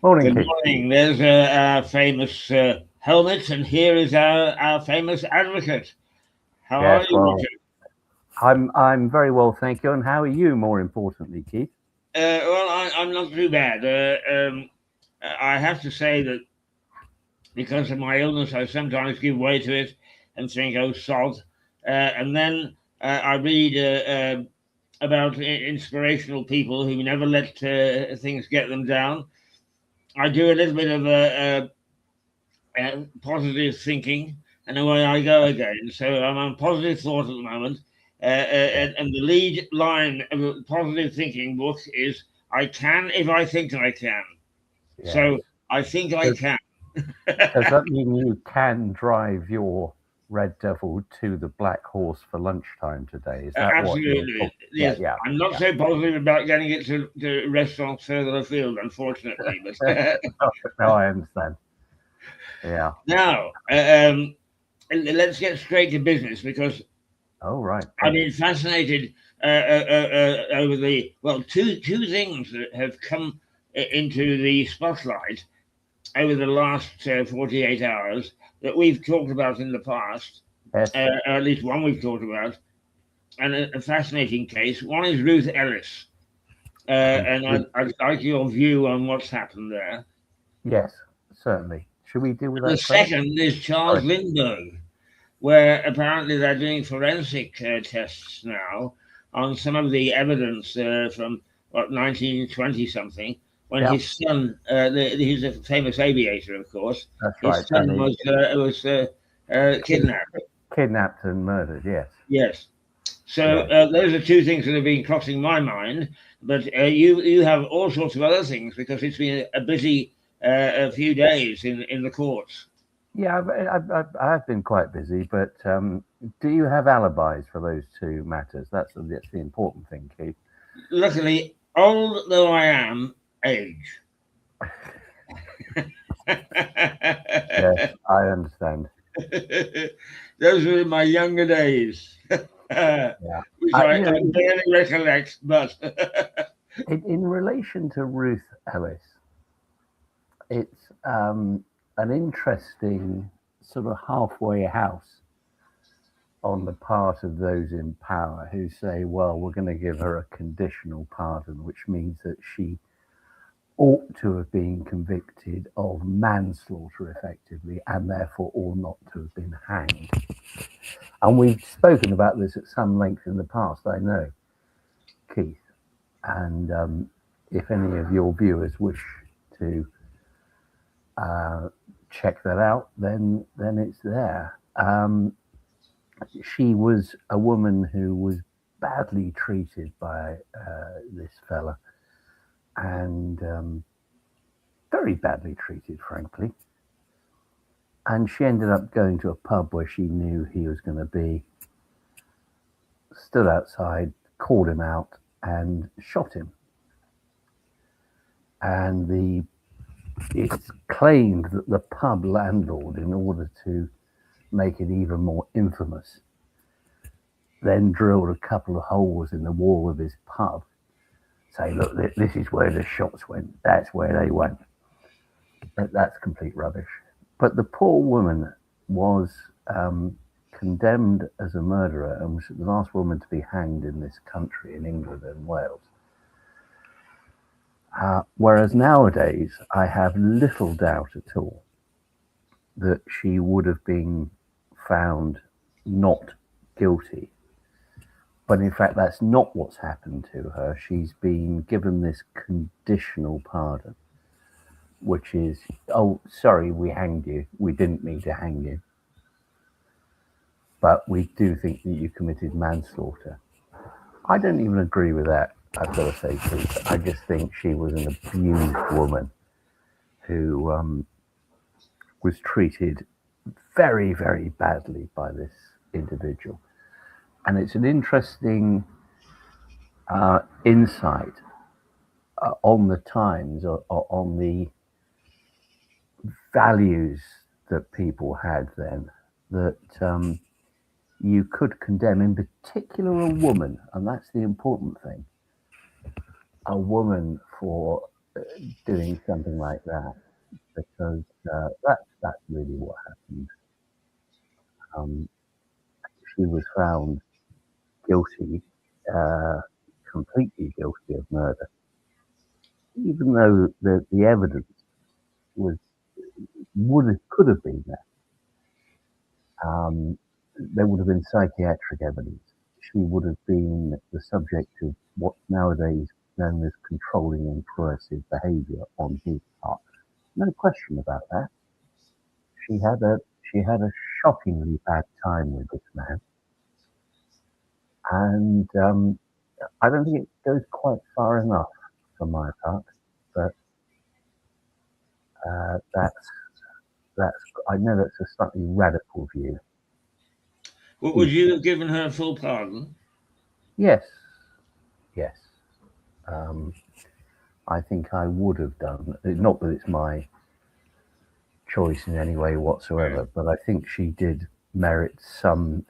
Morning, Good Keith. morning. There's our famous helmet, and here is our famous advocate. How are Yes, you, well, Richard? I'm very well, thank you. And how are you, more importantly, Keith? I'm not too bad. I have to say that because of my illness, I sometimes give way to it and think, oh, sod. And then I read about inspirational people who never let things get them down. I do a little bit of positive thinking, and away I go again. So I'm on positive thought at the moment. Yeah, And the lead line of a positive thinking book is I can if I think I can. yes. So I think I Does, can. does that mean you can drive your Red Devil to the Black Horse for lunchtime today? Is that what you're Absolutely. talking? Yeah, Yes. yeah, I'm not yeah. so positive about getting it to restaurants further afield, unfortunately. But No, I understand. Yeah. now, let's get straight to business because Oh, right. I've Thank been you. fascinated over the two things that have come into the spotlight over the last 48 hours that we've talked about in the past, Yes. or at least one we've talked about, and a fascinating case. One is Ruth Ellis, and I'd like your view on what's happened there. Yes, certainly. Should we deal with The that first? second is Sorry. Charles Lindbergh, where apparently they're doing forensic tests now on some of the evidence from 1920 something, when Yeah, his son, he's a famous aviator, of course, that's his right. And son he was kidnapped. kidnapped and murdered. Yes, Yes. So yes. those are two things that have been crossing my mind. But you have all sorts of other things because it's been a busy a few days in the courts. Yeah, I've been quite busy, but do you have alibis for those two matters? That's the important thing, Keith. Luckily, old though I am, age. Yes, I understand. Those were my younger days, which Yeah, I barely recollect. But in relation to Ruth Ellis, it's an interesting sort of halfway house on the part of those in power who say, well, we're going to give her a conditional pardon, which means that she ought to have been convicted of manslaughter effectively and therefore ought not to have been hanged. And we've spoken about this at some length in the past, I know, Keith. And if any of your viewers wish to uh, check that out, then it's there. She was a woman who was badly treated by this fella, and very badly treated, frankly. And she ended up going to a pub where she knew he was going to be, stood outside, called him out, and shot him. And it's claimed that the pub landlord, in order to make it even more infamous, then drilled a couple of holes in the wall of his pub, say, look, this is where the shots went. That's where they went. That's complete rubbish. But the poor woman was condemned as a murderer and was the last woman to be hanged in this country, in England and Wales. Whereas nowadays, I have little doubt at all that she would have been found not guilty. But in fact, that's not what's happened to her. She's been given this conditional pardon, which is, oh, sorry, we hanged you. We didn't mean to hang you. But we do think that you committed manslaughter. I don't even agree with that, I've got to say, Keith. I just think she was an abused woman who was treated very, very badly by this individual. And it's an interesting insight on the times, or on the values that people had then, that you could condemn, in particular, a woman, and that's the important thing, a woman for doing something like that, because that's really what happened. Um, she was found guilty, uh, completely guilty of murder, even though the evidence was could have been there. There would have been psychiatric evidence. She would have been the subject of what's nowadays known as controlling and coercive behaviour on his part. No question about that. She had a shockingly bad time with this man, and I don't think it goes quite far enough for my part. But that's I know that's a slightly radical view. Would you have given her full pardon? Yes, yes. Um, I think I would have done. Not that it's my choice in any way whatsoever, but I think she did merit something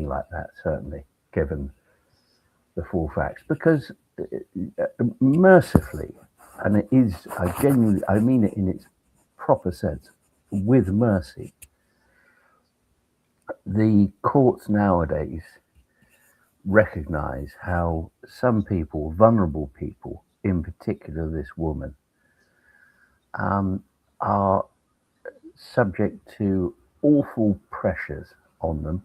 like that, certainly, given the full facts. Because mercifully, and it is, I mean it in its proper sense, with mercy, the courts nowadays recognize how some people, vulnerable people, in particular this woman, are subject to awful pressures on them,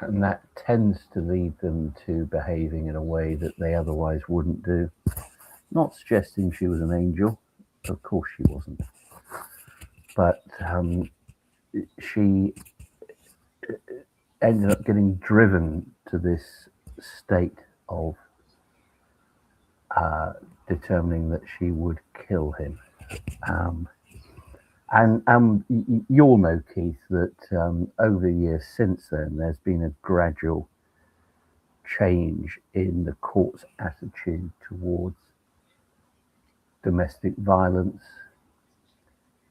and that tends to lead them to behaving in a way that they otherwise wouldn't do. Not suggesting she was an angel, of course she wasn't, but she ended up getting driven to this state of determining that she would kill him. And you'll know, Keith, that over the years since then, there's been a gradual change in the court's attitude towards domestic violence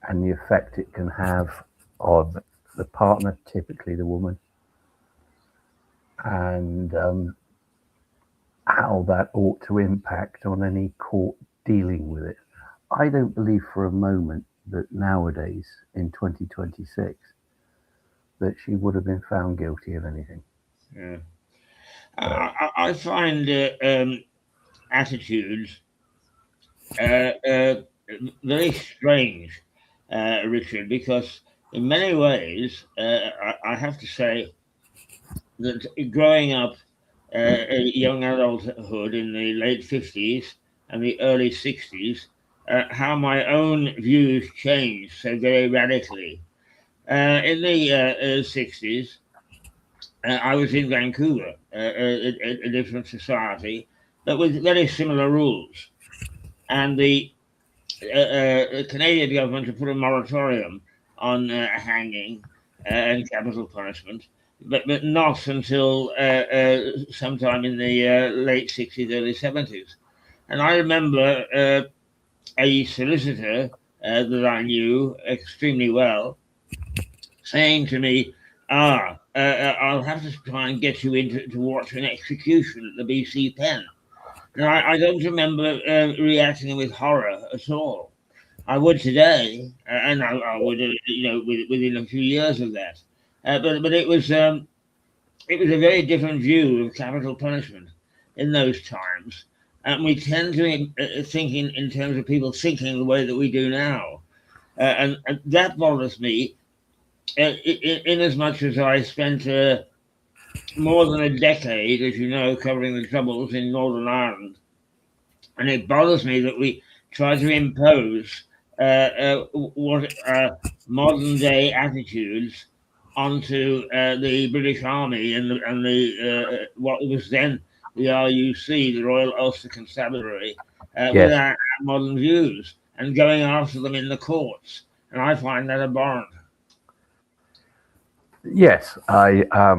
and the effect it can have on the partner, typically the woman, and how that ought to impact on any court dealing with it. I don't believe for a moment that nowadays, in 2026, that she would have been found guilty of anything. Yeah. I find attitudes very strange, Richard, because in many ways, I have to say that growing up young adulthood in the late 50s and the early 60s, how my own views changed so very radically. In the 60s, I was in Vancouver, a different society, but with very similar rules. And the Canadian government had put a moratorium on hanging and capital punishment, but not until sometime in the late 60s, early 70s. And I remember a solicitor that I knew extremely well saying to me, I'll have to try and get you into to watch an execution at the BC Pen. Now, I don't remember reacting with horror at all. I would today, and I would, within a few years of that. But it was a very different view of capital punishment in those times, and we tend to think in terms of people thinking the way that we do now, and that bothers me. In as much as I spent more than a decade, as you know, covering the Troubles in Northern Ireland. And it bothers me that we try to impose what modern day attitudes onto the British Army and the what was then the RUC, the Royal Ulster Constabulary, with our modern views and going after them in the courts. And I find that abhorrent. Yes, there are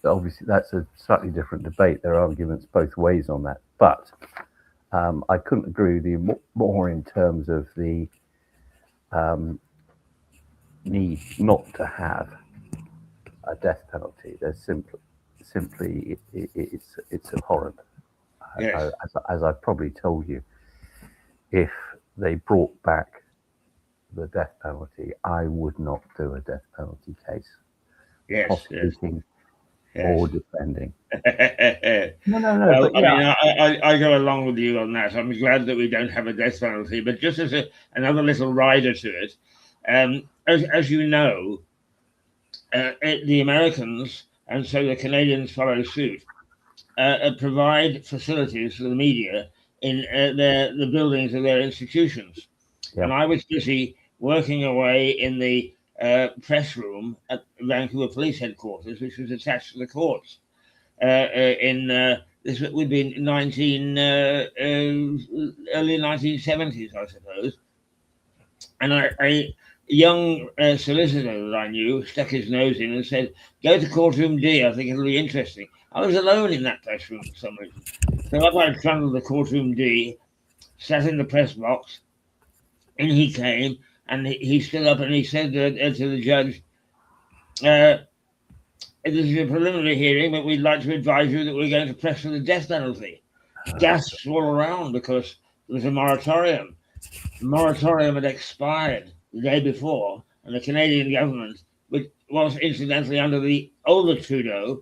obviously, that's a slightly different debate. There are arguments both ways on that, but I couldn't agree with you more in terms of the need not to have a death penalty. There's simply it's abhorrent. Yes. As I've probably told you, if they brought back the death penalty, I would not do a death penalty case, Yes. Yes. prosecuting Yes. or defending. No, Well, but I yeah, mean, I go along with you on that. I'm glad that we don't have a death penalty, but just as another little rider to it, as you know, the Americans and so the Canadians follow suit, provide facilities for the media in the buildings of their institutions. yeah, And I was busy working away in the press room at Vancouver Police Headquarters, which was attached to the courts. This would be early 1970s, I suppose. And a young solicitor that I knew stuck his nose in and said, "Go to courtroom D. I think it'll be interesting." I was alone in that press room for some reason. So up I trundled the courtroom D, sat in the press box, and he came and he stood up and he said to the judge, "This is a preliminary hearing, but we'd like to advise you that we're going to press for the death penalty." Gasps all around because there was a moratorium. The moratorium had expired the day before, and the Canadian government, which was incidentally under the older Trudeau,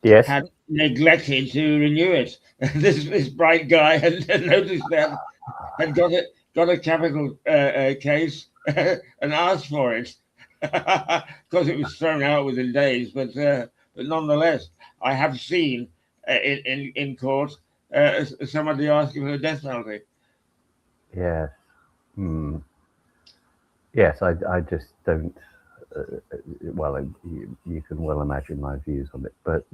yes, had neglected to renew it. This bright guy had noticed that, had got a capital case and asked for it. Of course, it was thrown out within days, but nonetheless, I have seen in court somebody asking for the death penalty. yes, hmm. Yes. I just don't. Well, you can well imagine my views on it, but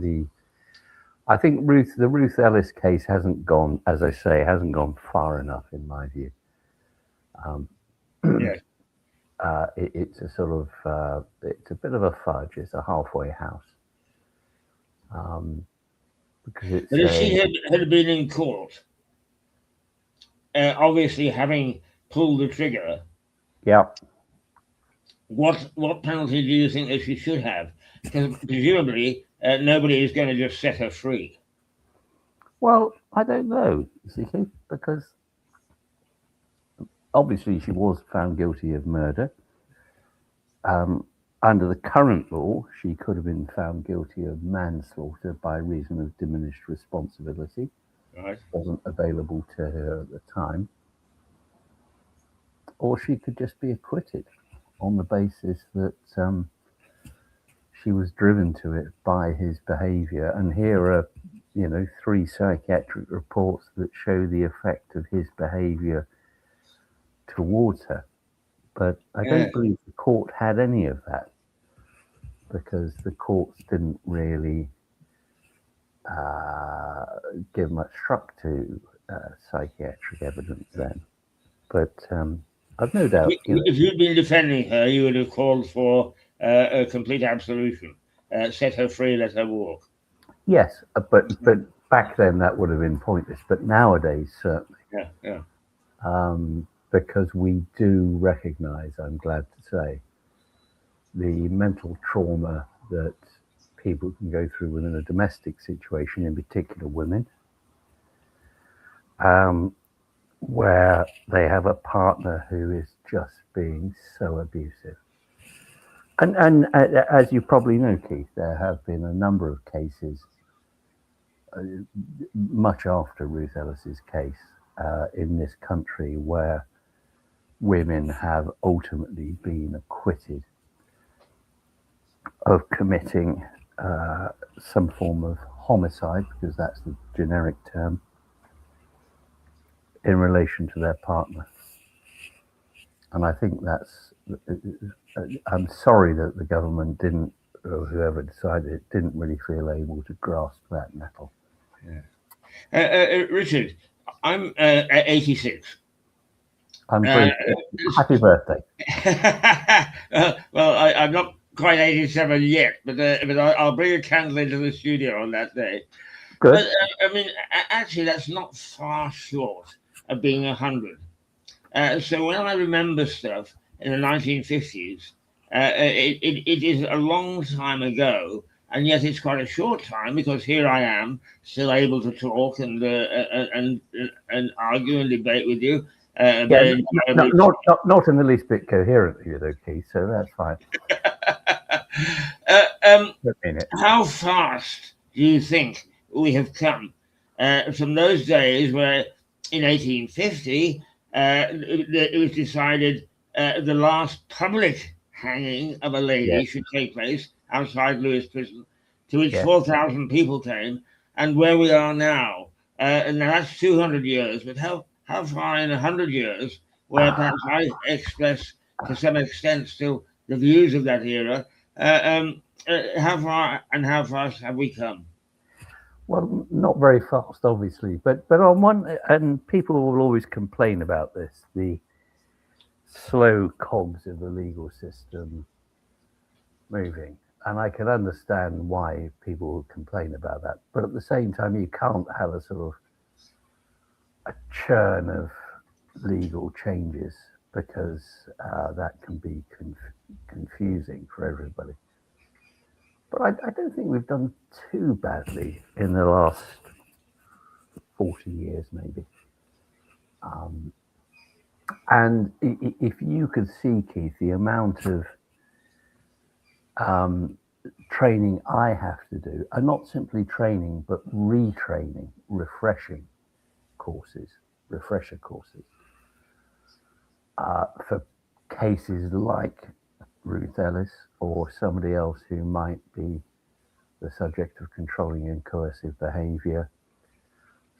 I think the Ruth Ellis case hasn't gone, as I say, hasn't gone far enough in my view. Um, Yes. it's a sort of it's a bit of a fudge. It's a halfway house because it's But if she had been in court, obviously having pulled the trigger, yeah. what penalty do you think that she should have? Because presumably nobody is going to just set her free. Well, I don't know, you see, because obviously she was found guilty of murder. Under the current law, she could have been found guilty of manslaughter by reason of diminished responsibility. Right. Wasn't available to her at the time. Or she could just be acquitted on the basis that she was driven to it by his behaviour. And here are, 3 psychiatric reports that show the effect of his behaviour towards her. But I don't believe the court had any of that, because the courts didn't really give much truck to psychiatric evidence then. But I've no doubt. If you'd been defending her, you would have called for a complete absolution, set her free, let her walk. Yes, but back then that would have been pointless. But nowadays, certainly. Yeah. Because we do recognise, I'm glad to say, the mental trauma that people can go through within a domestic situation, in particular women, where they have a partner who is just being so abusive. And as you probably know, Keith, there have been a number of cases, much after Ruth Ellis's case, in this country where women have ultimately been acquitted of committing some form of homicide, because that's the generic term, in relation to their partner. And I think I'm sorry that the government didn't, or whoever decided it, didn't really feel able to grasp that nettle. Yeah. Richard, I'm 86. I'm very happy birthday. Well, I'm not quite 87 yet, but I'll bring a candle into the studio on that day. Good. But I mean, actually, that's not far short of being 100. So when I remember stuff in the 1950s, it is a long time ago, and yet it's quite a short time because here I am still able to talk and argue and debate with you. Yeah, not in the least bit coherently, though, Keith. So that's fine. How fast do you think we have come from those days where, in 1850, it was decided the last public hanging of a lady should take place outside Lewes Prison, to which 4,000 people came, and where we are now? And now that's 200 years, but how far in 100 years, where perhaps I express to some extent still the views of that era, how far and how fast have we come? Well, not very fast, obviously, but on one, and people will always complain about this, the slow cogs of the legal system moving, and I can understand why people will complain about that. But at the same time, you can't have a sort of a churn of legal changes, because that can be confusing for everybody. But I don't think we've done too badly in the last 40 years, maybe. And if you could see, Keith, the amount of training I have to do, and not simply training, but retraining, refresher courses, for cases like Ruth Ellis or somebody else who might be the subject of controlling and coercive behavior,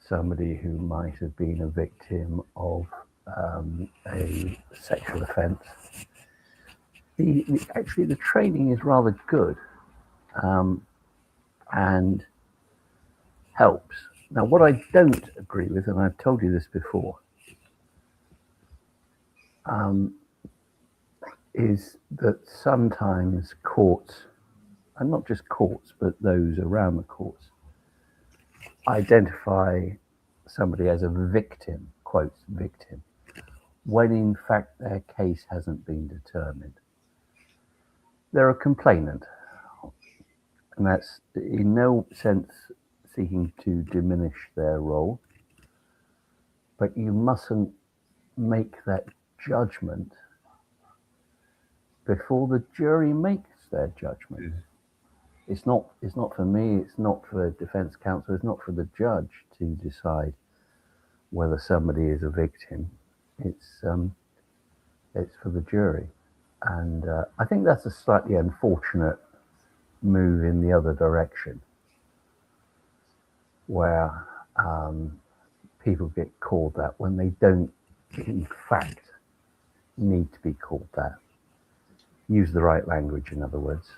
somebody who might have been a victim of a sexual offense. Actually, the training is rather good and helps. Now, what I don't agree with, and I've told you this before, is that sometimes courts, and not just courts, but those around the courts, identify somebody as a victim, quotes, victim, when in fact their case hasn't been determined. They're a complainant, and that's in no sense seeking to diminish their role, but you mustn't make that judgment before the jury makes their judgment. It's not for me, it's not for defense counsel, it's not for the judge to decide whether somebody is a victim. It's for the jury. And I think that's a slightly unfortunate move in the other direction, where people get called that when they don't in fact need to be called that. Use the right language, in other words.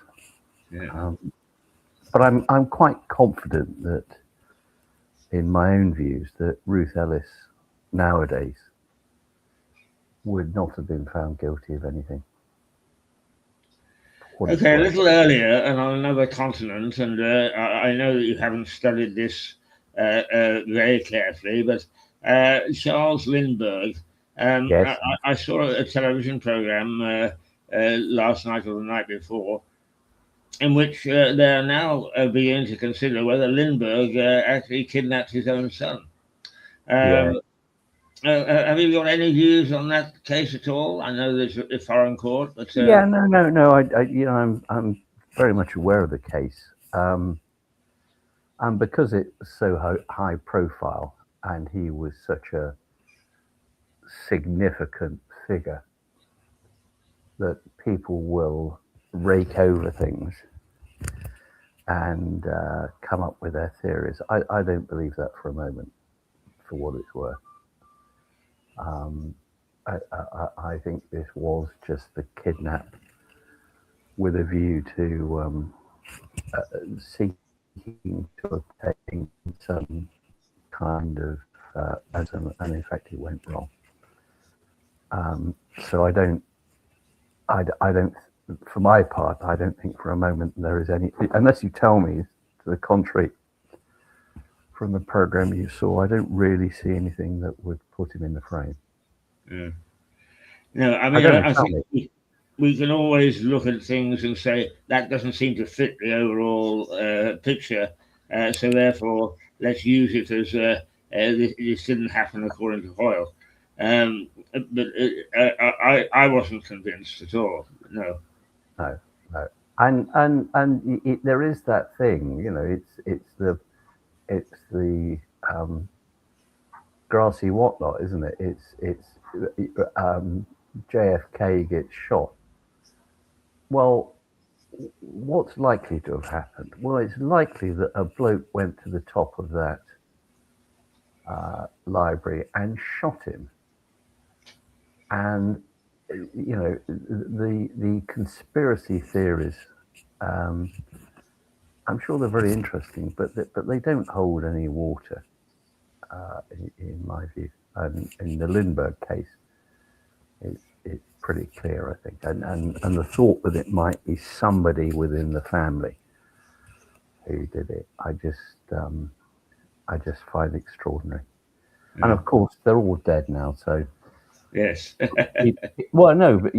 But I'm quite confident that, in my own views, that Ruth Ellis nowadays would not have been found guilty of anything. Okay, a little earlier and on another continent, and I know that you haven't studied this very carefully, but Charles Lindbergh, yes. I saw a television program last night or the night before, in which they are now beginning to consider whether Lindbergh actually kidnapped his own son. Have you got any views on that case at all? I know there's a foreign court, but no. I'm very much aware of the case, and because it was so high profile, and he was such a significant figure, that people will rake over things and come up with their theories. I don't believe that for a moment, for what it's worth. I think this was just the kidnap with a view to seeking to obtain some kind of ransom, and in fact it went wrong. So I don't, for my part, I don't think for a moment there is any, unless you tell me to the contrary from the program you saw, I don't really see anything that would put him in the frame. Yeah. No, I mean, we can always look at things and say that doesn't seem to fit the overall picture. So therefore, let's use it as this didn't happen according to Hoyle. But I wasn't convinced at all. No. No, no. And there is that thing, it's the grassy whatnot, isn't it? Um, JFK gets shot. Well, what's likely to have happened? Well, it's likely that a bloke went to the top of that library and shot him. And the conspiracy theories. I'm sure they're very interesting, but they don't hold any water, in my view. And in the Lindbergh case, it's pretty clear, I think. And the thought that it might be somebody within the family who did it, I just find extraordinary. And of course, they're all dead now, so. Yes. Well, no, but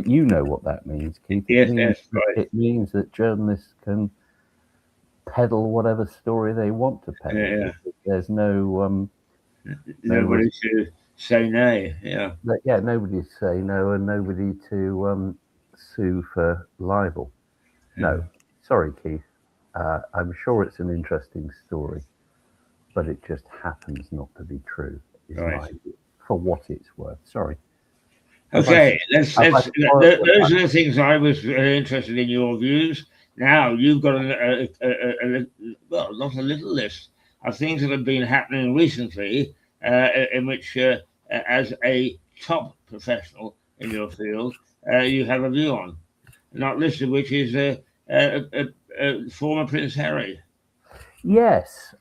you know what that means, Keith. Yes, right. It means that journalists can peddle whatever story they want to peddle. Yeah. There's no nobody to say no. Yeah. Nobody to say no, and nobody to sue for libel. No, sorry, Keith. I'm sure it's an interesting story, but it just happens not to be true. Right. For what it's worth. Sorry. Okay, those are the things I was interested in your views. Now you've got well, not a little list of things that have been happening recently, in which, as a top professional in your field, you have a view on. Not listed, which is former Prince Harry. Yes,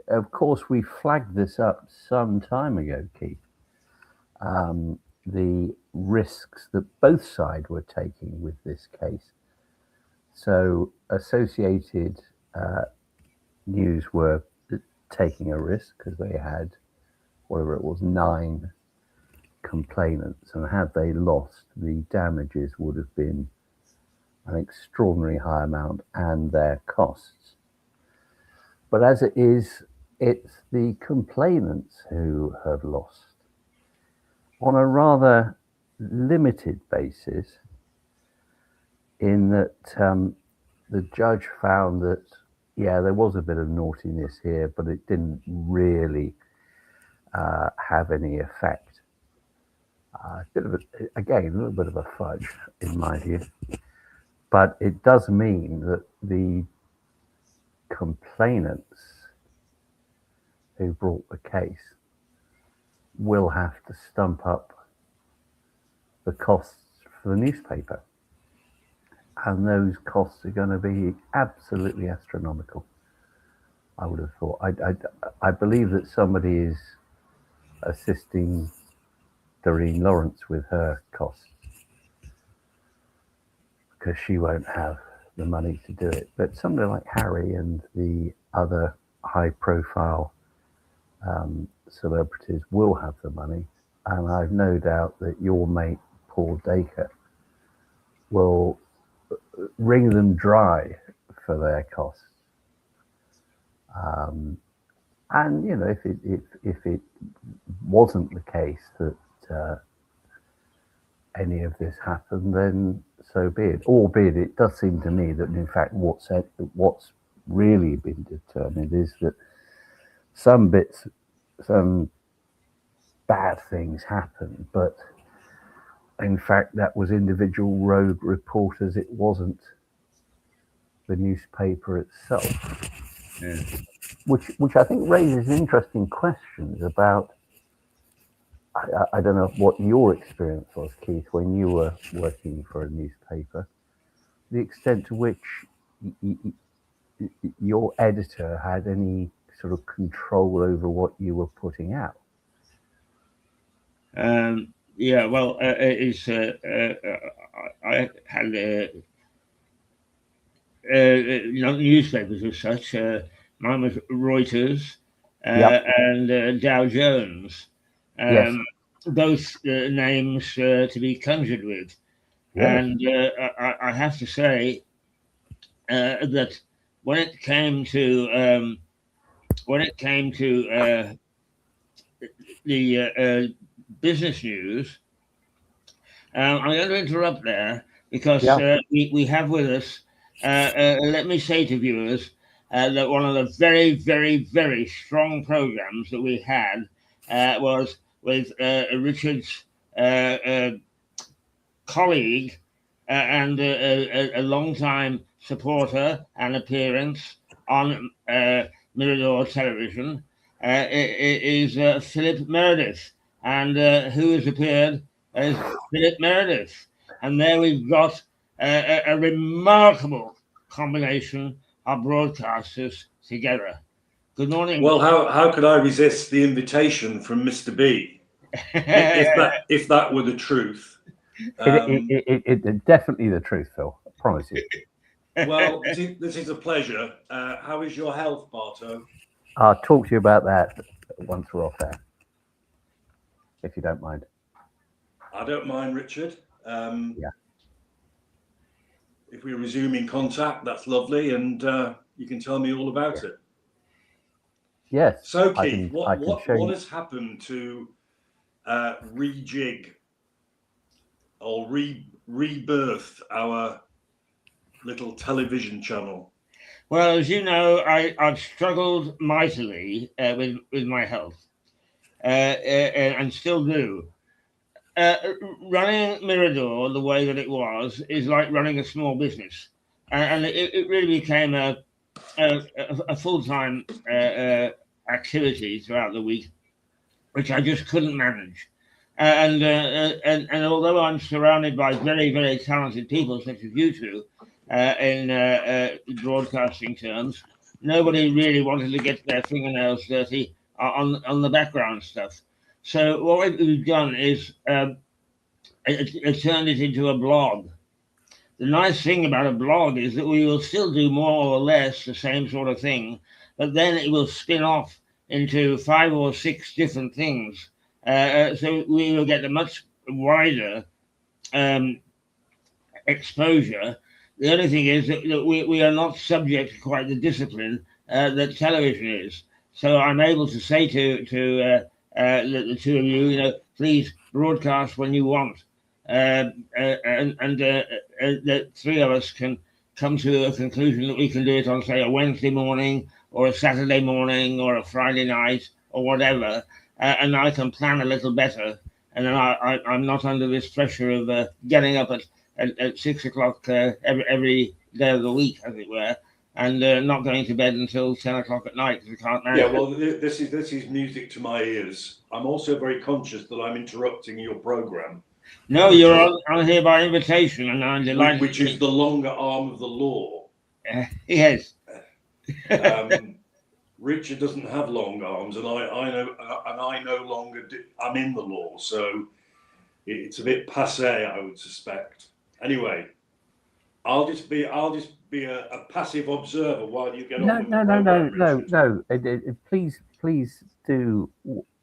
of course, we flagged this up some time ago, Keith. The risks that both sides were taking with this case. So, Associated News were taking a risk because they had, whatever it was, 9 complainants, and had they lost, the damages would have been an extraordinary high amount and their costs. But as it is, it's the complainants who have lost on a rather limited basis, in that the judge found that, there was a bit of naughtiness here, but it didn't really have any effect. A little bit of a fudge, in my view. But it does mean that the complainants who brought the case will have to stump up the costs for the newspaper. And those costs are going to be absolutely astronomical, I would have thought. I believe that somebody is assisting Doreen Lawrence with her costs, because she won't have the money to do it. But somebody like Harry and the other high-profile celebrities will have the money, and I've no doubt that your mate Paul Dacre will wring them dry for their costs. And if it wasn't the case that any of this happened, then so be it. Albeit it does seem to me that, in fact, what's really been determined is that some bad things happened, but in fact that was individual rogue reporters. It wasn't the newspaper itself. Yeah. Which I think raises interesting questions about. I don't know what your experience was, Keith, when you were working for a newspaper, the extent to which your editor had any sort of control over what you were putting out. Well, I had newspapers as such. Mine was Reuters and Dow Jones. Yes. both names to be conjured with. Yes. And I have to say that when it came to the business news, I'm going to interrupt there because Yeah. we have with us. Let me say to viewers that one of the very, very, very strong programs that we had was with Richard's colleague and a long-time supporter and appearance on Mirador television is Philip Meredith, and who has appeared as Philip Meredith. And there we've got a remarkable combination of broadcasters together. Good morning. Well, how could I resist the invitation from Mr. B? If that were the truth. It's definitely the truth, Phil. I promise you. Well, this is a pleasure. How is your health, Barton? I'll talk to you about that once we're off there, if you don't mind. I don't mind, Richard. Yeah. If we're resuming contact, that's lovely, and you can tell me all about it. Yes. So, Keith, what you. has happened to rejig or rebirth our little television channel? Well, as you know, I've struggled mightily with my health, and still do. Running Mirador the way that it was is like running a small business, and it really became a full-time activity throughout the week, which I just couldn't manage. And although I'm surrounded by very, very talented people such as you two in broadcasting terms, nobody really wanted to get their fingernails dirty on the background stuff. So what we've done is it turned it into a blog. The nice thing about a blog is that we will still do more or less the same sort of thing, but then it will spin off into 5 or 6 different things. So we will get a much wider exposure. The only thing is that we are not subject to quite the discipline that television is. So I'm able to say to the two of you, please broadcast when you want. And the 3 of us can come to a conclusion that we can do it on, say, a Wednesday morning or a Saturday morning or a Friday night or whatever, and I can plan a little better, and then I'm not under this pressure of getting up at 6 o'clock every day of the week, as it were, and not going to bed until 10 o'clock at night because I can't manage. Yeah, well, this is music to my ears. I'm also very conscious that I'm interrupting your program. No, you're on here by invitation, and I'm delighted. Which is the longer arm of the law. Yes. Richard doesn't have long arms, and I no longer do. I'm in the law, so it's a bit passé, I would suspect. Anyway, I'll just be a passive observer while you get on with the program. No. Please do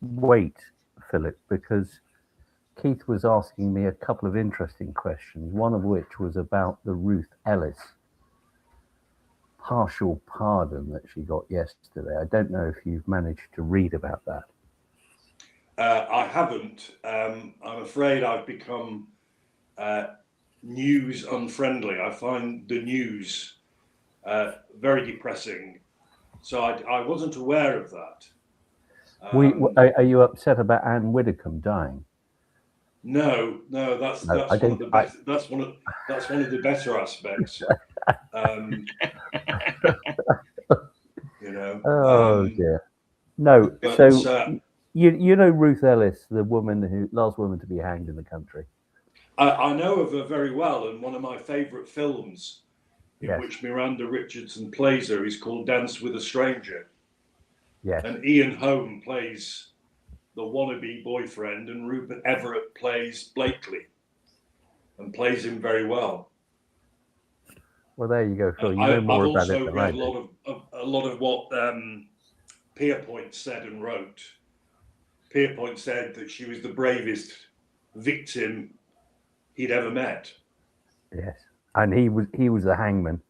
wait, Philip, because Keith was asking me a couple of interesting questions, one of which was about the Ruth Ellis partial pardon that she got yesterday. I don't know if you've managed to read about that. I haven't. I'm afraid I've become news unfriendly. I find the news very depressing. So I wasn't aware of that. Are you upset about Anne Widdecombe dying? No, that's one of the better aspects. Oh dear. No. But, so you know Ruth Ellis, the last woman to be hanged in the country. I know of her very well, and one of my favourite films in which Miranda Richardson plays her is called Dance with a Stranger. Yes. And Ian Holm plays the wannabe boyfriend, and Rupert Everett plays Blakely, and plays him very well. Well, there you go, Phil. You know more about it than I do. I've also read a lot of what Pierpoint said and wrote. Pierpoint said that she was the bravest victim he'd ever met. Yes, and he was the hangman.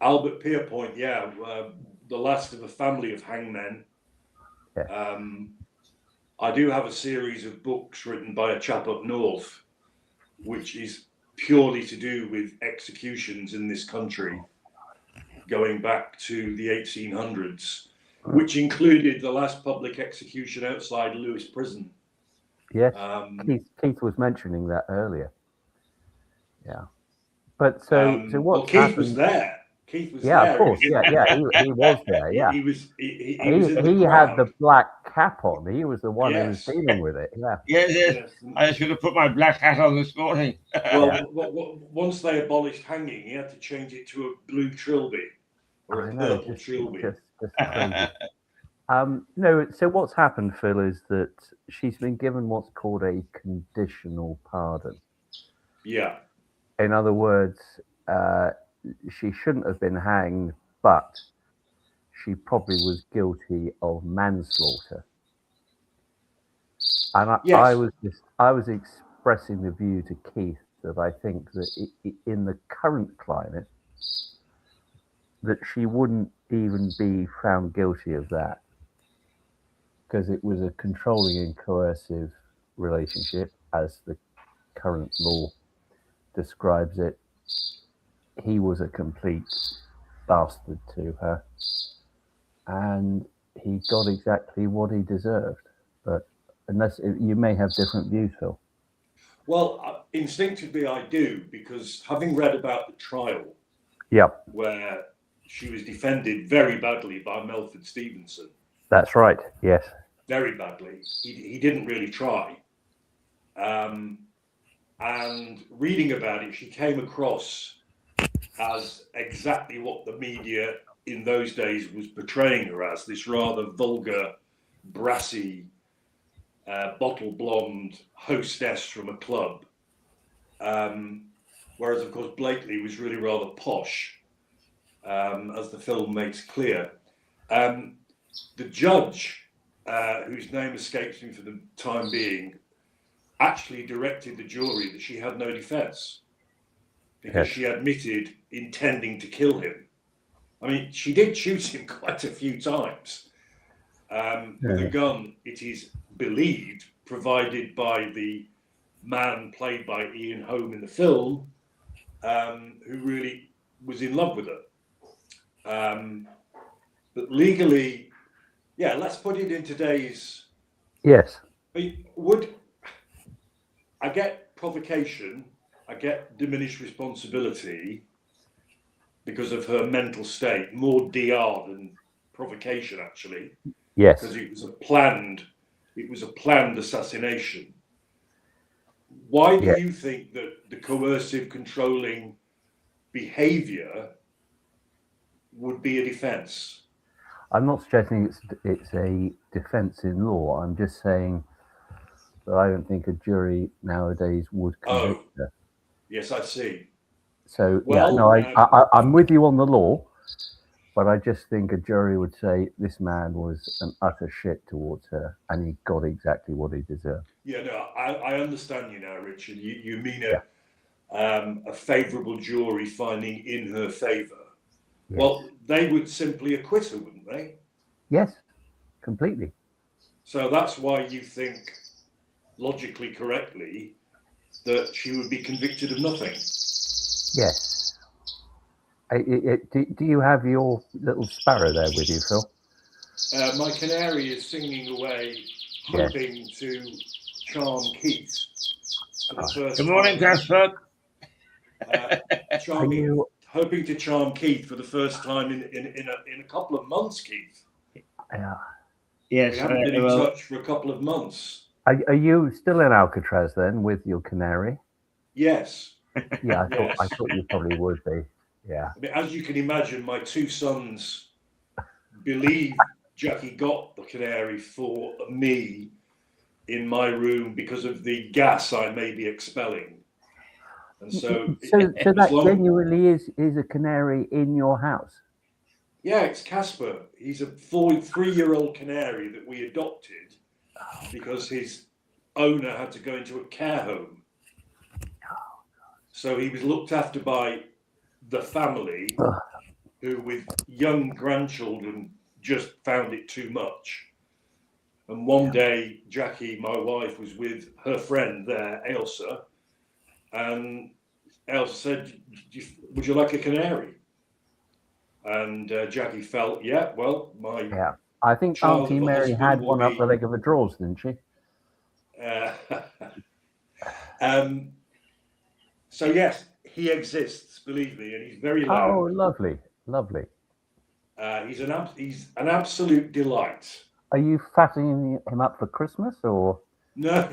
Albert Pierpoint, the last of a family of hangmen. Yeah. I do have a series of books written by a chap up north, which is purely to do with executions in this country, going back to the 1800s, which included the last public execution outside Lewes Prison. Yes, Keith was mentioning that earlier. Yeah, but so what? Keith was there. Keith was there. Yeah, of course. Yeah, he was there. Yeah, he was he had the black cap on. He was the one who was dealing with it. Yeah. Yes. I should have put my black hat on this morning. Well, once they abolished hanging, he had to change it to a blue trilby or a purple trilby. Just crazy. No, so what's happened, Phil, is that she's been given what's called a conditional pardon. Yeah. In other words, she shouldn't have been hanged, but she probably was guilty of manslaughter. And I was expressing the view to Keith that I think that in the current climate, that she wouldn't even be found guilty of that, because it was a controlling and coercive relationship, as the current law describes it. He was a complete bastard to her, and he got exactly what he deserved. But you may have different views, Phil. Well, instinctively I do, because having read about the trial, where she was defended very badly by Melford Stevenson. That's right. Yes. Very badly. He didn't really try. And reading about it, she came across as exactly what the media in those days was portraying her as, this rather vulgar, brassy, bottle blonde hostess from a club. Whereas, of course, Blakely was really rather posh, as the film makes clear. The judge, whose name escapes me for the time being, actually directed the jury that she had no defense, because she admitted intending to kill him. I mean, she did shoot him quite a few times with a gun, it is believed, provided by the man played by Ian Holm in the film, who really was in love with her. But legally, let's put it in today's... Yes. I get provocation, I get diminished responsibility because of her mental state, more DR than provocation, actually. Yes. Because it was a planned assassination. Why do you think that the coercive, controlling behavior would be a defense? I'm not suggesting it's a defense in law. I'm just saying that I don't think a jury nowadays would convict her. Yes, I see. So I'm with you on the law, but I just think a jury would say this man was an utter shit towards her, and he got exactly what he deserved. Yeah, no, I understand you now, Richard. You mean a favourable jury finding in her favour. Yes. Well, they would simply acquit her, wouldn't they? Yes, completely. So that's why you think, logically correctly, that she would be convicted of nothing. Yes. Do you have your little sparrow there with you, Phil? My canary is singing away, hoping to charm Keith. Good morning, Casper. Hoping to charm Keith for the first time in a couple of months, Keith. Yes. We haven't been in touch for a couple of months. Are you still in Alcatraz then with your canary? Yes. Yeah, I thought you probably would be. Yeah. I mean, as you can imagine, my two sons believe Jackie got the canary for me in my room because of the gas I may be expelling. And so that genuinely is a canary in your house? Yeah, it's Casper. He's a 3-year-old canary that we adopted because his owner had to go into a care home. So he was looked after by the family, who with young grandchildren just found it too much. And one day, Jackie, my wife, was with her friend there, Ailsa, and Ailsa said, "Would you like a canary?" And Jackie felt, "Yeah, well, my Yeah. I think child Auntie of a Mary husband had will one up be-" the leg of a drawers, didn't she? So yes, he exists, believe me, and he's very loud. Oh, lovely, lovely. He's an absolute delight. Are you fattening him up for Christmas, or? No.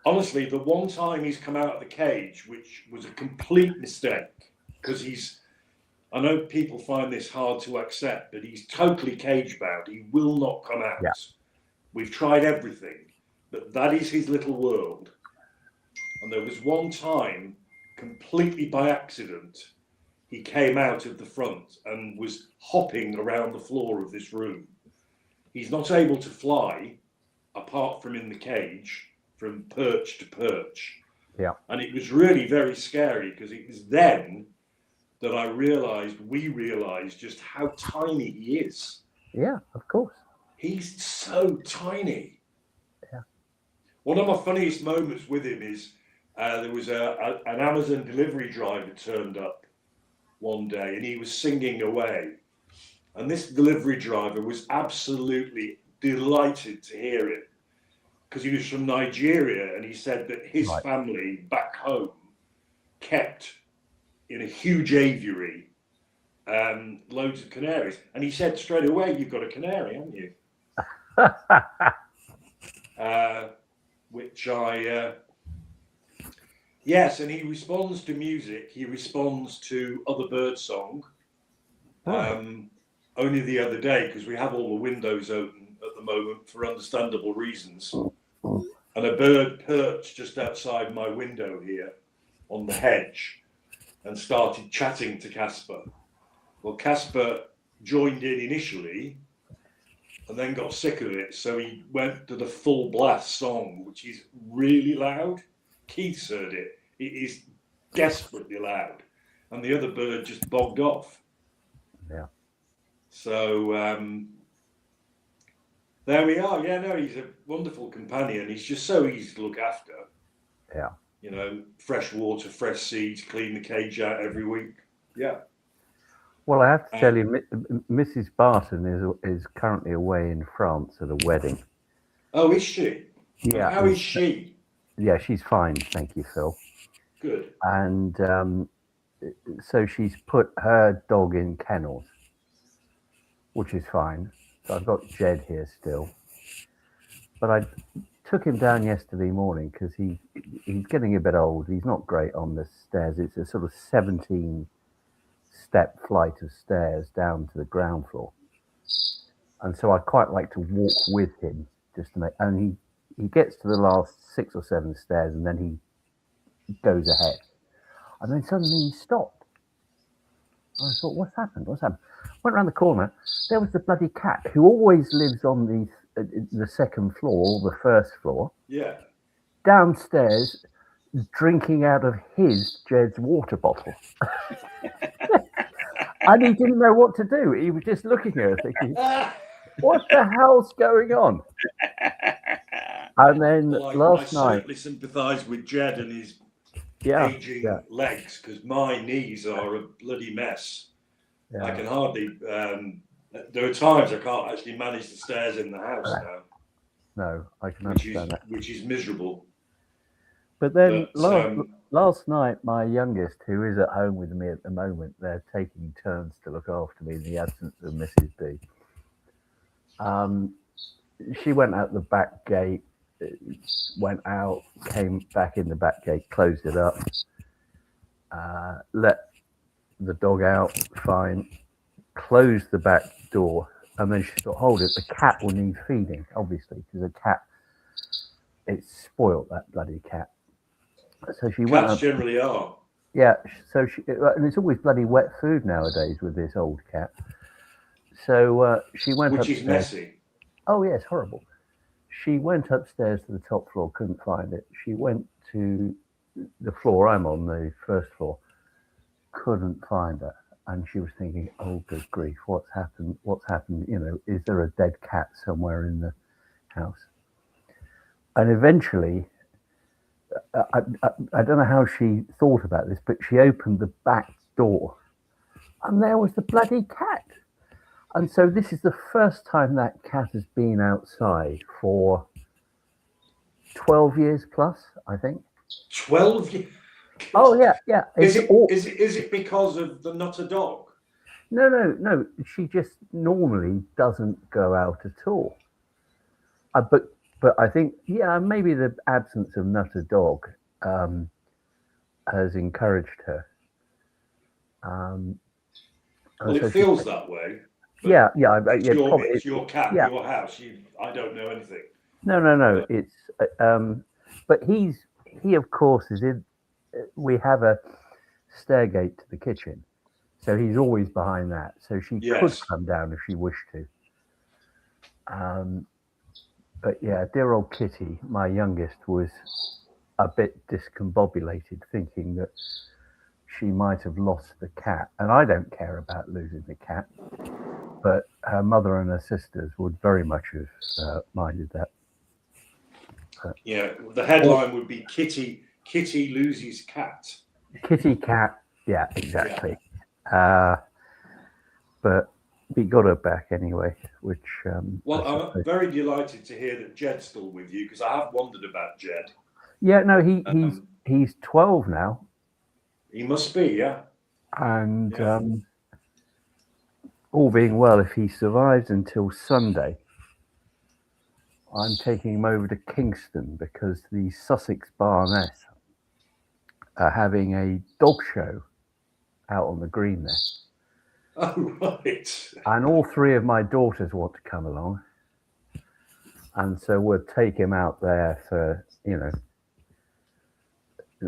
Honestly, the one time he's come out of the cage, which was a complete mistake, because I know people find this hard to accept, but he's totally cage bound. He will not come out. Yeah. We've tried everything, but that is his little world. And there was one time, completely by accident, he came out of the front and was hopping around the floor of this room. He's not able to fly, apart from in the cage, from perch to perch. Yeah. And it was really very scary, because it was then that we realized just how tiny he is. Yeah, of course. He's so tiny. Yeah. One of my funniest moments with him is there was an Amazon delivery driver turned up one day, and he was singing away. And this delivery driver was absolutely delighted to hear it, because he was from Nigeria, and he said that his family back home kept in a huge aviary loads of canaries. And he said straight away, "You've got a canary, haven't you?" Which yes, and he responds to music. He responds to other bird song. Only the other day, because we have all the windows open at the moment for understandable reasons. And a bird perched just outside my window here on the hedge and started chatting to Casper. Well, Casper joined in initially and then got sick of it, so he went to the full blast song, which is really loud. Keith's heard it. It is desperately loud. And the other bird just bogged off. Yeah. So there we are. Yeah, no, he's a wonderful companion. He's just so easy to look after. Yeah. You know, fresh water, fresh seeds, clean the cage out every week. Yeah. Well, I have to tell you, Mrs. Barton is currently away in France at a wedding. Oh, is she? Yeah. How is she? Yeah, she's fine, thank you, Phil. Good. And so she's put her dog in kennels, which is fine. So I've got Jed here still. But I took him down yesterday morning because he's getting a bit old. He's not great on the stairs. It's a sort of 17-step flight of stairs down to the ground floor. And so I'd quite like to walk with him just to make, and he gets to the last 6 or 7 stairs and then he goes ahead. And then suddenly he stopped. I thought, what's happened? Went around the corner. There was the bloody cat who always lives on the second floor or the first floor. Yeah. Downstairs, drinking out of Jed's water bottle. And he didn't know what to do. He was just looking at her thinking, what the hell's going on? And then last night, I certainly sympathise with Jed and his aging legs, because my knees are a bloody mess. Yeah. I can hardly. There are times I can't actually manage the stairs in the house now. No, I can understand that. Which is miserable. But then last night, my youngest, who is at home with me at the moment, they're taking turns to look after me in the absence of Mrs. B. She went out the back gate, went out, came back in the back gate, closed it up, let the dog out, fine, closed the back door, and then she thought, hold it, the cat will need feeding, obviously, because the cat, it's spoiled, that bloody cat. So she went up, generally are. Yeah, so and it's always bloody wet food nowadays with this old cat. So she went Which upstairs. is messy. Oh, yeah, it's horrible. she went upstairs to the top floor, couldn't find it. She went to the floor I'm on, the first floor, couldn't find her. And she was thinking, oh, good grief, what's happened? What's happened? You know, is there a dead cat somewhere in the house? And eventually, I don't know how she thought about this, but she opened the back door and there was the bloody cat. And so this is the first time that cat has been outside for 12 years plus, I think. 12 years? Oh, yeah, yeah. Is it because of the Not a Dog? No. She just normally doesn't go out at all. But I think, yeah, maybe the absence of Not a Dog has encouraged her. Well, it feels that way. Yeah. It's your cat, yeah. your house. I don't know anything. No. It's but he of course is in. We have a stairgate to the kitchen, so he's always behind that. So she could come down if she wished to. But yeah, dear old Kitty, my youngest, was a bit discombobulated, thinking that she might have lost the cat. And I don't care about losing the cat, but her mother and her sisters would very much have minded that. Yeah, the headline would be Kitty loses cat. Kitty cat, yeah, exactly. Yeah. But we got her back anyway, which... well, I'm very delighted to hear that Jed's still with you, because I have wondered about Jed. Yeah, no, he's 12 now. He must be, yeah. And all being well, if he survives until Sunday, I'm taking him over to Kingston, because the Sussex Barnets are having a dog show out on the green there. Oh, right. And all three of my daughters want to come along. And so we'll take him out there for, you know.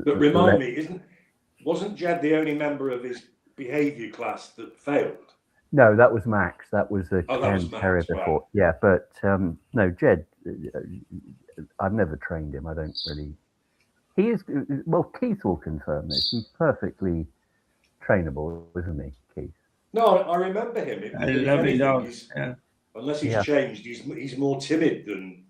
But remind me, wasn't Jed the only member of his behaviour class that failed? No, that was Max. That was the Cairn Terrier before. Right. Yeah, but no, Jed, I've never trained him. I don't really. He is, well, Keith will confirm this. He's perfectly trainable, isn't he, Keith? No, I remember him. Lovely dog. Unless he's changed, he's more timid than.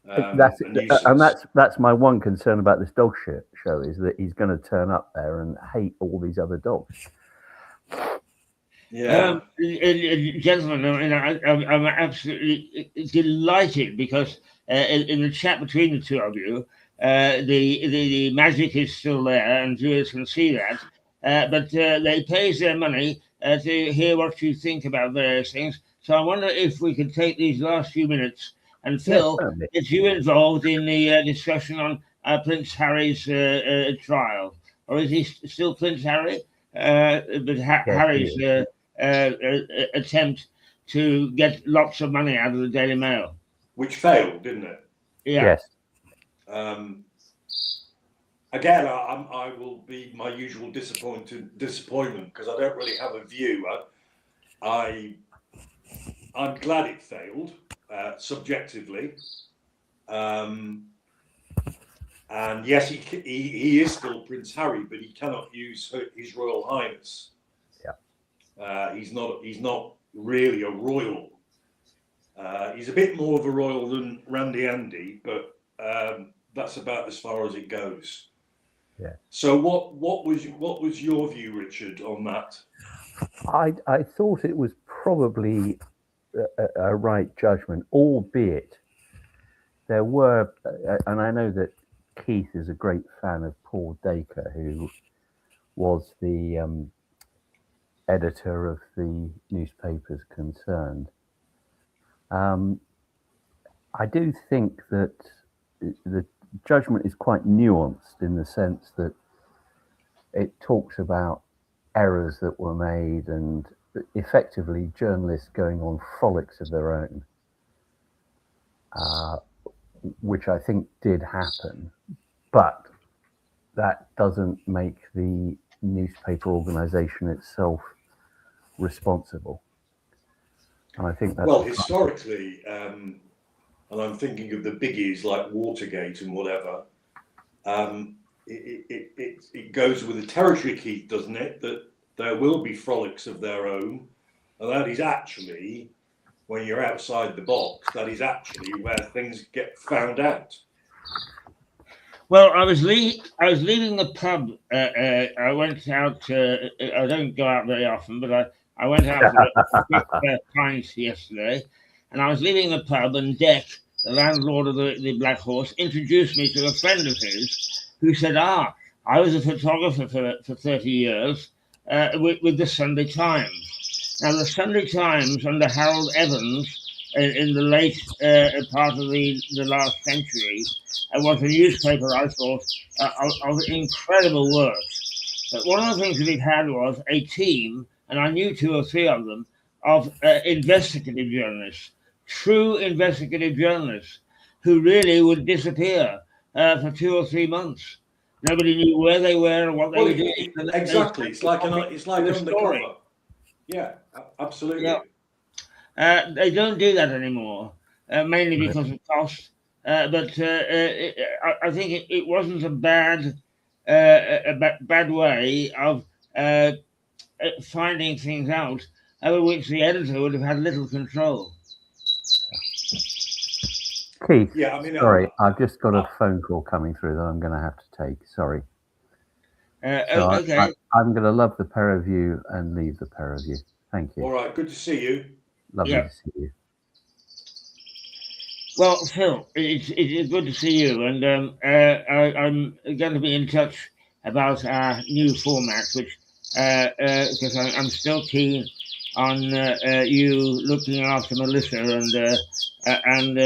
That's my one concern about this dog show is that he's going to turn up there and hate all these other dogs. Yeah, gentlemen, I'm absolutely delighted because in the chat between the two of you, the magic is still there, and viewers can see that. But they pays their money to hear what you think about various things. So I wonder if we could take these last few minutes. And Phil, is you involved in the discussion on Prince Harry's trial, or is he still Prince Harry? But Harry's attempt to get lots of money out of the Daily Mail, which failed, didn't it? Yeah. Yes. Again, I will be my usual disappointment because I don't really have a view. I'm glad it failed. Subjectively, and yes, he is still Prince Harry, but he cannot use His Royal Highness. Yeah, he's not really a royal. He's a bit more of a royal than Randy Andy, but that's about as far as it goes. Yeah. So what was your view, Richard, on that? I thought it was probably a right judgment, albeit there were, and I know that Keith is a great fan of Paul Dacre, who was the editor of the newspapers concerned. I do think that the judgment is quite nuanced in the sense that it talks about errors that were made and effectively journalists going on frolics of their own, which I think did happen, but that doesn't make the newspaper organization itself responsible. And I think that's... Well, historically, and I'm thinking of the biggies like Watergate and whatever, it goes with the territory, Keith, doesn't it? That there will be frolics of their own, and that is actually, when you're outside the box, that is actually where things get found out. Well, I was leaving the pub. I went out. I don't go out very often, but I went out for a pint yesterday, and I was leaving the pub, and Deck, the landlord of the Black Horse, introduced me to a friend of his who said, I was a photographer for 30 years with the Sunday Times. Now, the Sunday Times under Harold Evans in the late part of the last century was a newspaper, I thought, of incredible work. But one of the things that it had was a team, and I knew 2 or 3 of them, of investigative journalists, true investigative journalists, who really would disappear for 2 or 3 months. Nobody knew where they were and what they were doing. Exactly, it's like undercover. Yeah, absolutely. Yeah. They don't do that anymore, mainly because of cost. But I think it wasn't a bad way of finding things out over which the editor would have had little control. Keith, yeah, I mean, sorry, I've just got a phone call coming through that I'm going to have to take. Sorry. Okay. I'm going to love the pair of you and leave the pair of you. Thank you. All right, good to see you. Lovely to see you. Well, Phil, it's good to see you, and I'm going to be in touch about our new format, which because I'm still keen on you looking after Melissa, and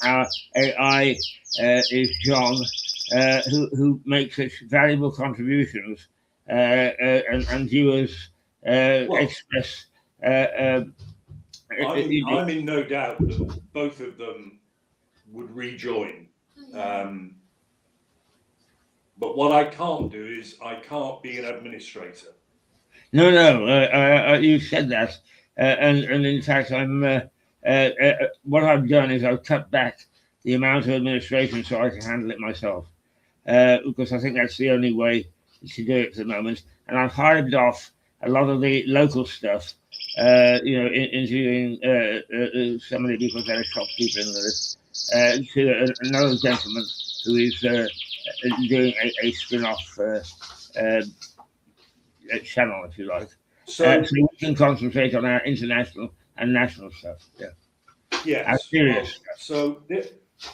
our AI is John, who makes such valuable contributions, and viewers express. I'm in no doubt that both of them would rejoin. But what I can't do is I can't be an administrator. No, you said that, and in fact, what I've done is I've cut back the amount of administration so I can handle it myself, because I think that's the only way to do it at the moment. And I've hived off a lot of the local stuff, interviewing somebody because they're a shopkeeper in this, to another gentleman who is doing a spin-off channel, if you like. So we can concentrate on our international and national stuff. Yeah. Yes. Serious stuff. So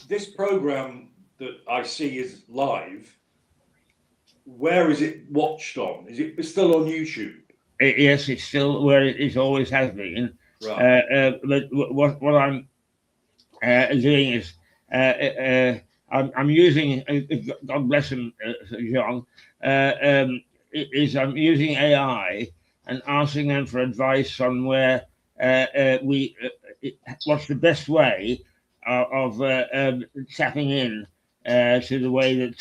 this program that I see is live. Where is it watched on? Is it still on YouTube? Yes, it's still where it always has been. Right. But what I'm doing is I'm using, God bless him, John, is I'm using AI and asking them for advice on where what's the best way of tapping in to the way that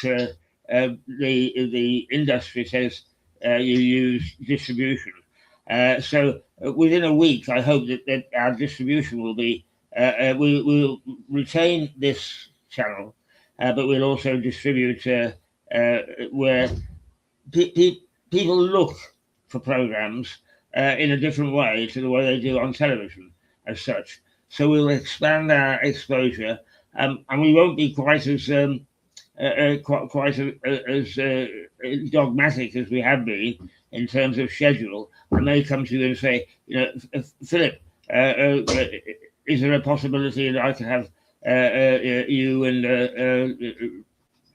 the industry says you use distribution. So within a week, I hope that our distribution will be, we'll retain this channel, but we'll also distribute where people look for programs in a different way to the way they do on television as such. So we'll expand our exposure, and we won't be quite as dogmatic as we have been in terms of schedule. I may come to you and say, Philip, is there a possibility that I can have you and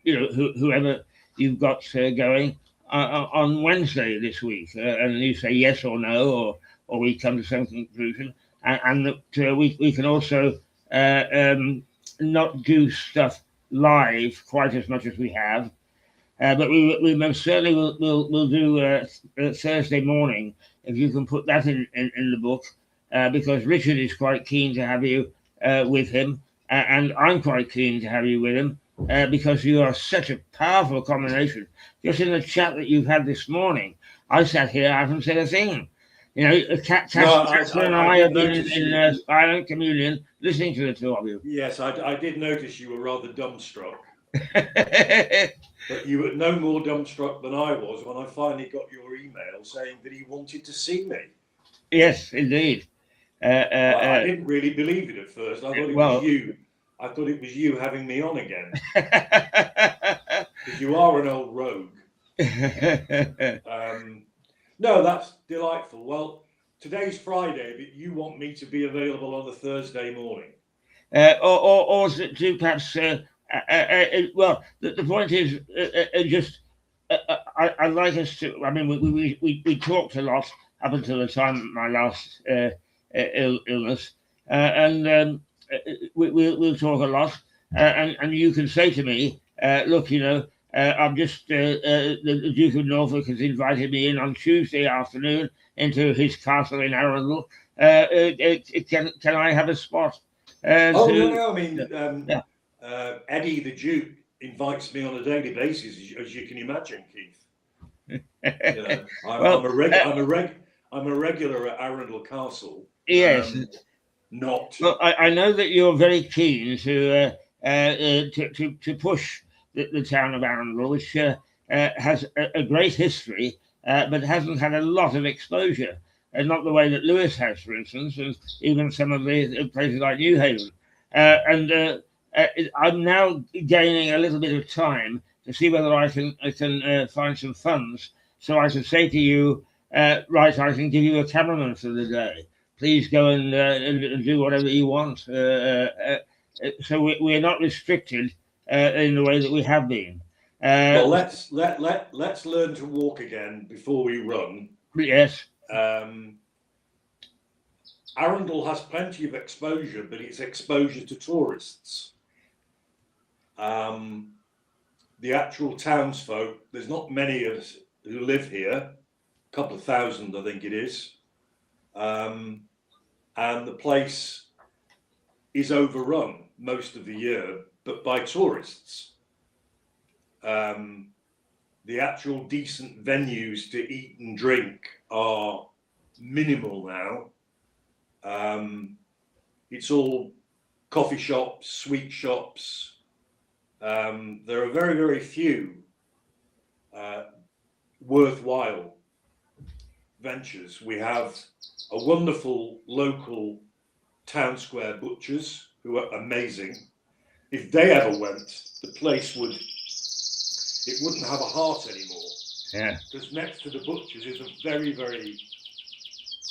whoever you've got going on Wednesday this week, and you say yes or no, or we come to some conclusion, and that we can also not do stuff live quite as much as we have, but we most certainly will do Thursday morning, if you can put that in the book, because Richard is quite keen to have you with him, and I'm quite keen to have you with him, because you are such a powerful combination. Just in the chat that you've had this morning, I sat here, I haven't said a thing. Casper and I have been in silent communion, listening to the two of you. Yes, I did notice you were rather dumbstruck. But you were no more dumbstruck than I was when I finally got your email saying that he wanted to see me. Yes, indeed. I didn't really believe it at first. I thought it well, was you. I thought it was you having me on again. Because you are an old rogue. No, that's delightful. Well, today's Friday, but you want me to be available on the Thursday morning. or to perhaps, well, the point is just, I'd like us to, I mean, we talked a lot up until the time of my last illness, and we'll talk a lot, and you can say to me, look, you know, I'm just, the Duke of Norfolk has invited me in on Tuesday afternoon into his castle in Arundel. Can I have a spot? No, I mean, Eddie the Duke invites me on a daily basis, as you can imagine, Keith. You know, I'm a regular at Arundel Castle. Yes. Not. Well, I know that you're very keen to push the town of Arundel, which has a great history, but hasn't had a lot of exposure. And not the way that Lewis has, for instance, and even some of the places like New Haven. I'm now gaining a little bit of time to see whether I can find some funds so I can say to you, right, I can give you a cameraman for the day. Please go and do whatever you want. So we're not restricted in the way that we have been. Well, let's learn to walk again before we run. Yes. Arundel has plenty of exposure, but it's exposure to tourists. The actual townsfolk, there's not many of us who live here, a couple of thousand, I think it is. And the place is overrun most of the year, but by tourists. The actual decent venues to eat and drink are minimal now. It's all coffee shops, sweet shops. There are very, very few worthwhile ventures. We have a wonderful local town square butchers who are amazing. If they ever went, the place wouldn't have a heart anymore. Yeah. Because next to the butchers is a very, very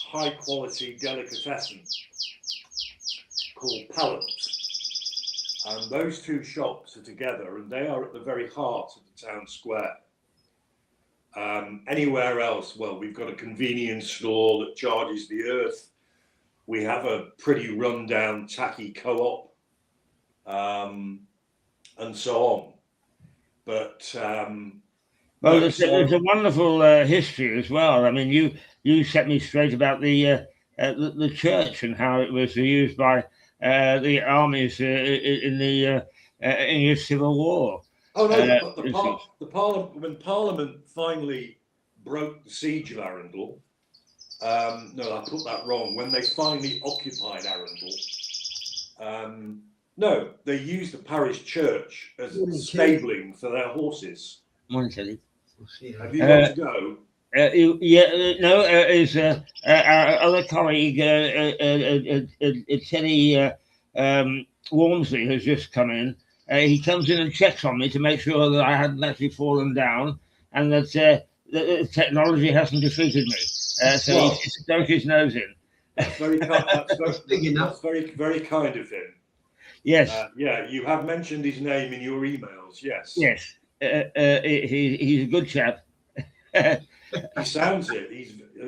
high quality delicatessen called Pallant. And those two shops are together and they are at the very heart of the town square. Anywhere else, well, we've got a convenience store that charges the earth. We have a pretty rundown, tacky co-op, and so on. But well, there's a wonderful history as well. I mean, you set me straight about the church and how it was used by the armies in the English Civil War. Oh no! The Parliament, when Parliament finally broke the siege of Arundel. No, I put that wrong. When they finally occupied Arundel, no, they used the parish church as stabling for their horses. Morning, Teddy. Have you got to go? Is our other colleague, Teddy Walmsley, has just come in. He comes in and checks on me to make sure that I hadn't actually fallen down and that the technology hasn't defeated me. So he stuck his nose in. That's very kind. That's very, very kind of him. Yes. Yeah, you have mentioned his name in your emails. Yes. Yes. He's a good chap. He sounds it.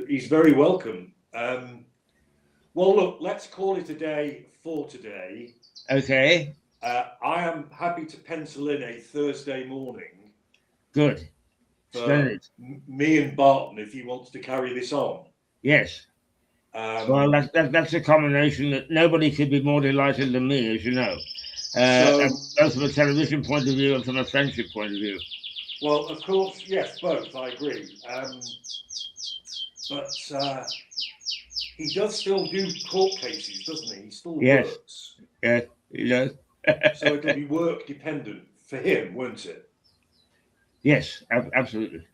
He's very welcome. Well, look, let's call it a day for today. Okay. I am happy to pencil in a Thursday morning. Good. For me and Barton, if he wants to carry this on. Yes. Well, that's a combination that nobody could be more delighted than me, as you know. Both from a television point of view and from a friendship point of view. Well, of course, yes, both. I agree. But he does still do court cases, doesn't he? He still works. Yeah, he does. So it'll be work dependent for him, won't it? Yes, absolutely.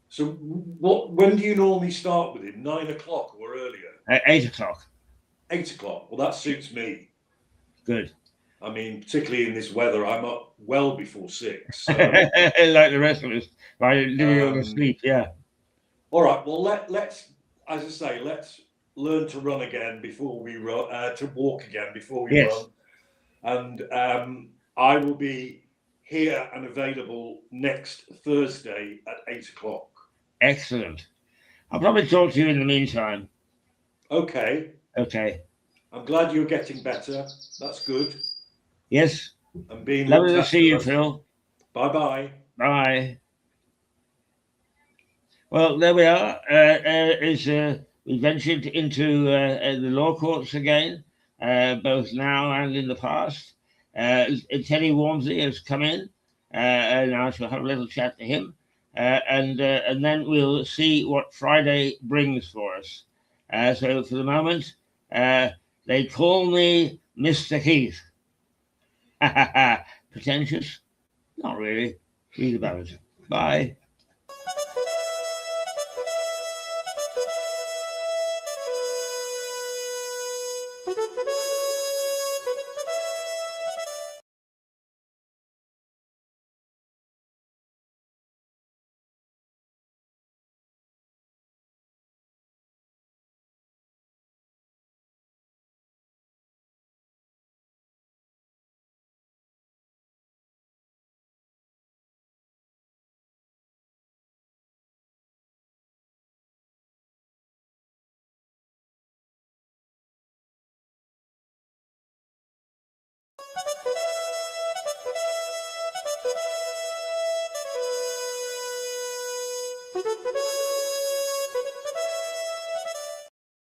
So when do you normally start with him? 9 o'clock or earlier? 8 o'clock. 8 o'clock. Well, that suits me. Good. I mean, particularly in this weather, I'm up well before 6. So, like the rest of us, by living on the sleep. Yeah. all right. Well, let's, as I say, let's learn to run again before we run. To walk again before we Yes. run. And I will be here and available next Thursday at 8 o'clock. Excellent. I'll probably talk to you in the meantime. Okay. Okay. I'm glad you're getting better. That's good. Yes. And being Lovely looked to see you, after. Phil. Bye-bye. Bye. Well, there we are. We ventured into the law courts again, both now and in the past. Teddy Walmsley has come in, and I shall have a little chat to him, and then we'll see what Friday brings for us. So for the moment, they call me Mr. Heath. Pretentious? Not really. Read about it. Bye. Thank you.